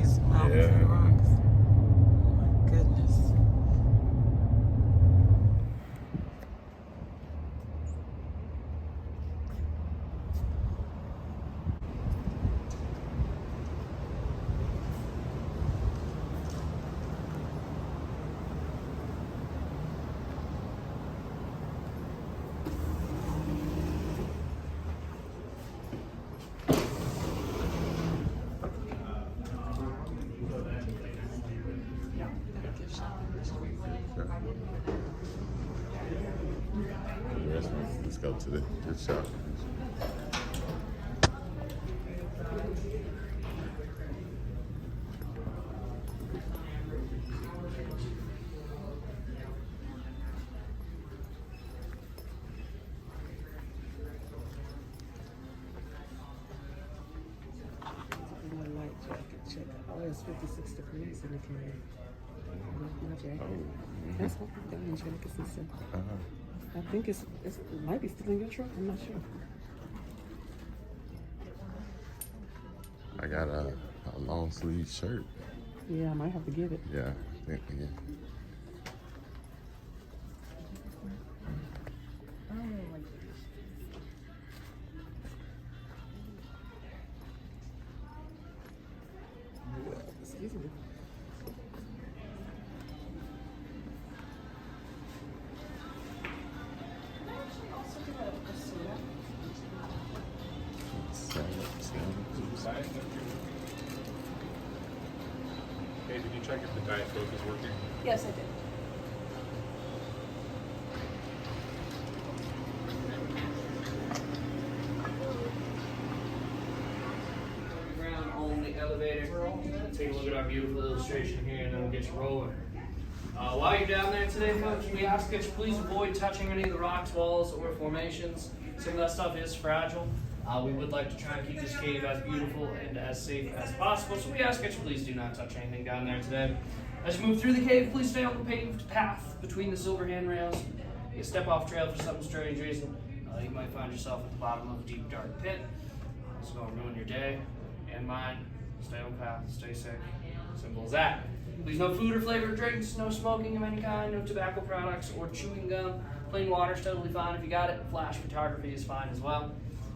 these mountains and rocks. Oh my goodness. Let's go to the gift shop. My light jacket, check out. Oh, it's 56 degrees in the cave. My jacket. That's what the down jackets and stuff. I think it might be still in your truck. I'm not sure. I got a long sleeve shirt. Yeah, I might have to get it. Yeah, yeah. Excuse me. Hey, did you check if the Diet Coke is working? Yes, I did. Ground on the elevator. Take a look at our beautiful illustration here, and then we'll get you rolling. While you're down there today, folks, we ask that you please avoid touching any of the rocks, walls, or formations. Some of that stuff is fragile. We would like to try and keep this cave as beautiful and as safe as possible, so we ask that you please do not touch anything down there today. As you move through the cave, please stay on the paved path between the silver handrails. You step off trail for some strange reason, you might find yourself at the bottom of a deep, dark pit. It's going to ruin your day and mine. Stay on path, stay safe. Simple as that. Please no food or flavored drinks, no smoking of any kind, no tobacco products or chewing gum. Plain water's totally fine if you got it. Flash photography is fine as well.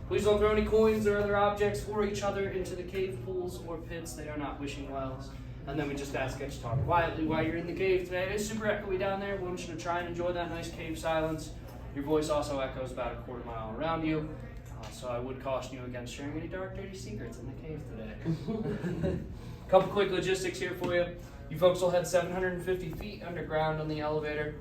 Please don't throw any coins or other objects or each other into the cave pools or pits. They are not wishing wells. And then we just ask that you talk quietly while you're in the cave today. It's super echoey down there. We want you to try and enjoy that nice cave silence. Your voice also echoes about a quarter mile around you. So I would caution you against sharing any dark, dirty secrets in the cave today. Couple quick logistics here for you. You folks will head 750 feet underground on the elevator.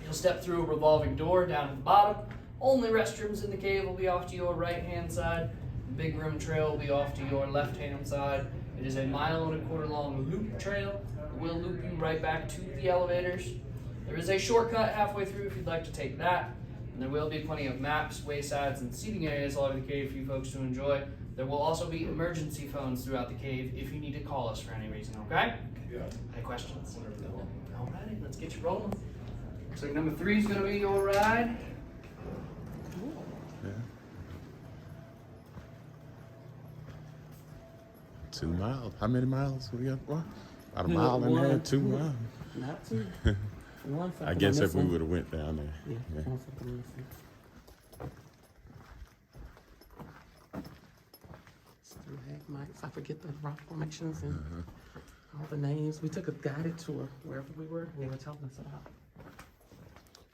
You'll step through a revolving door down at the bottom. Only restrooms in the cave will be off to your right-hand side. The big room trail will be off to your left-hand side. It is a 1.25 mile long loop trail. It will loop you right back to the elevators. There is a shortcut halfway through if you'd like to take that. And there will be plenty of maps, waysides, and seating areas all over the cave for you folks to enjoy. There will also be emergency phones throughout the cave if you need to call us for any reason, okay? Yeah. Any questions? Alrighty, let's get you rolling. Looks like number 3 is going to be your ride. Yeah. 2 miles. How many miles we got? What? About a mile and a half, 2 miles. Not two. One something I guess I'm if we missing. would have went down there. Yeah, Yeah. one something I'm missing. Still have mics. I forget the rock formations and all the names. We took a guided tour wherever we were, and they were telling us about.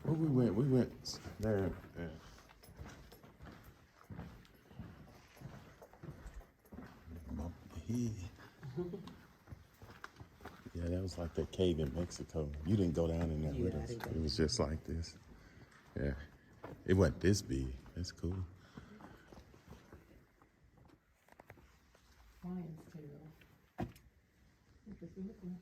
Where we went there. Yeah. Bump the head. Yeah, that was like that cave in Mexico. You didn't go down in there with Yeah, I us. didn't go. It was just like this. Yeah. It wasn't this big. That's cool. Lion's tail. Interesting looking.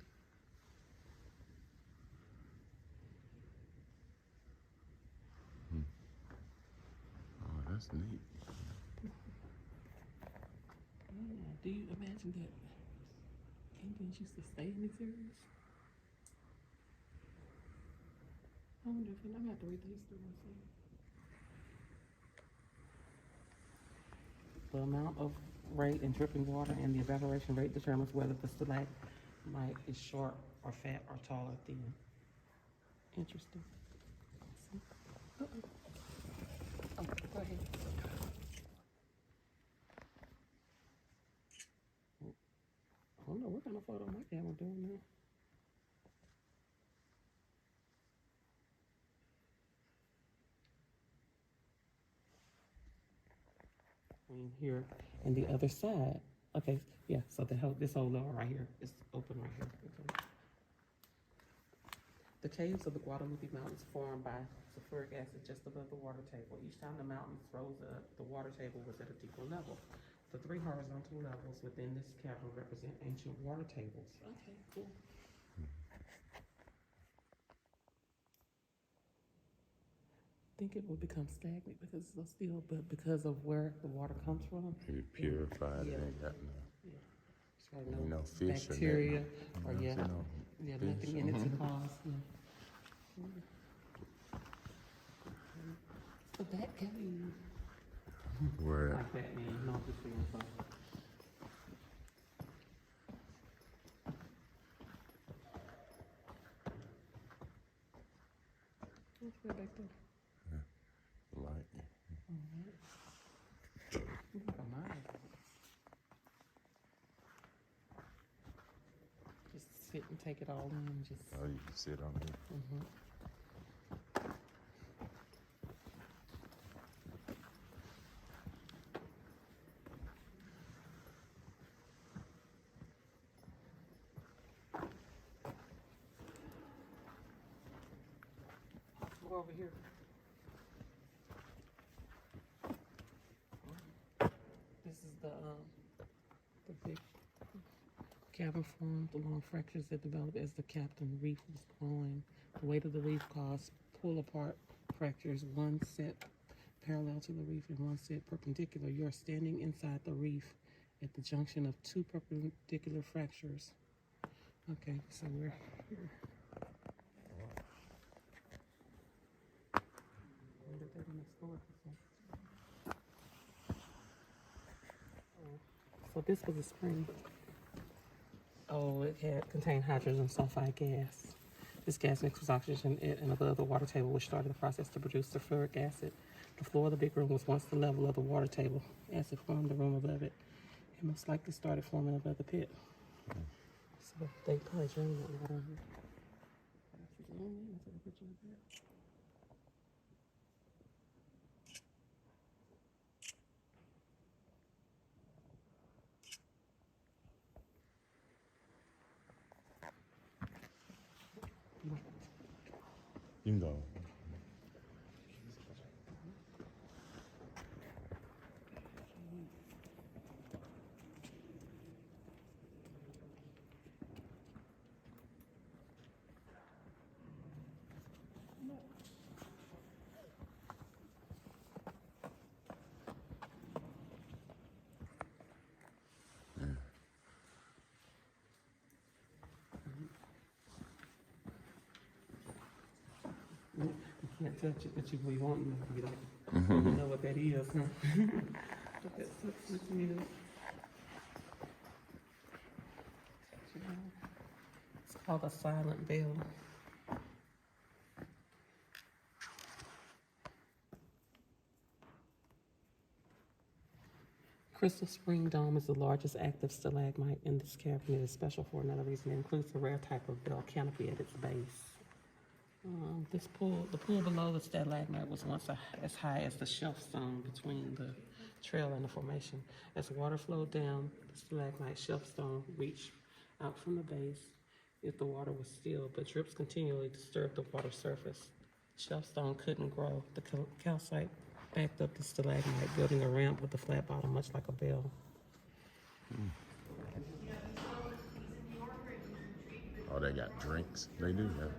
Oh, that's neat. Yeah. Do you imagine that Indians used to stay in these areas? I wonder if I'm gonna have to read the history and see. The amount of rate and dripping water, and the evaporation rate determines whether the stalagmite is short or fat or tall or thin. Interesting. Oh, go ahead. I don't know what kind of photo my camera doing now. Here and the other side. Okay, yeah, so this whole lower right here is open right here. Okay. The caves of the Guadalupe Mountains formed by sulfuric acid just above the water table. Each time the mountains rose up, the water table was at a deeper level. The three horizontal levels within this cavern represent ancient water tables. Okay, cool. I think it will become stagnant because it's so still, but because of where the water comes from. Maybe purified, Yeah. it ain't got no. Yeah. There's probably No fish or bacteria nothing. or You yeah, know, yeah, fish. nothing in it to cause. Yeah. So that cave. Where Like that, man. No, just being fun. What's right back there? light. Look at mine. Just sit and take it all in. Just. Oh, you can sit on it. Mm-hmm. Go over here. This is the big cavern formed along fractures that developed as the Captain Reef was growing. The weight of the reef caused pull apart fractures, one set parallel to the reef and one set perpendicular. You're standing inside the reef at the junction of two perpendicular fractures. Okay, so we're here. So this was a spring. Oh, it had contained hydrogen sulfide gas. This gas mixed with oxygen and above the water table, which started the process to produce sulfuric acid. The floor of the big room was once the level of the water table. Acid formed the room above it. It most likely started forming above the pit. So they probably drained that water here. You can go. You can't touch it, but you really want to be like, you know what that is, huh? What that substance is. It's called a silent bell. Crystal Spring Dome is the largest active stalagmite in this cavern. It is special for another reason. It includes a rare type of bell canopy at its base. The pool below the stalagmite was once as high as the shelf stone between the trail and the formation. As water flowed down, the stalagmite shelf stone reached out from the base if the water was still, but drips continually disturbed the water surface. Shelf stone couldn't grow. The calcite backed up the stalagmite, building a ramp with a flat bottom, much like a bell. Oh, they got drinks. They do have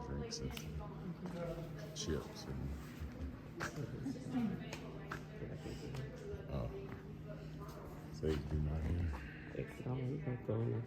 drinks and chips and. Oh, so you can do my hair. Exit on, you can go in there.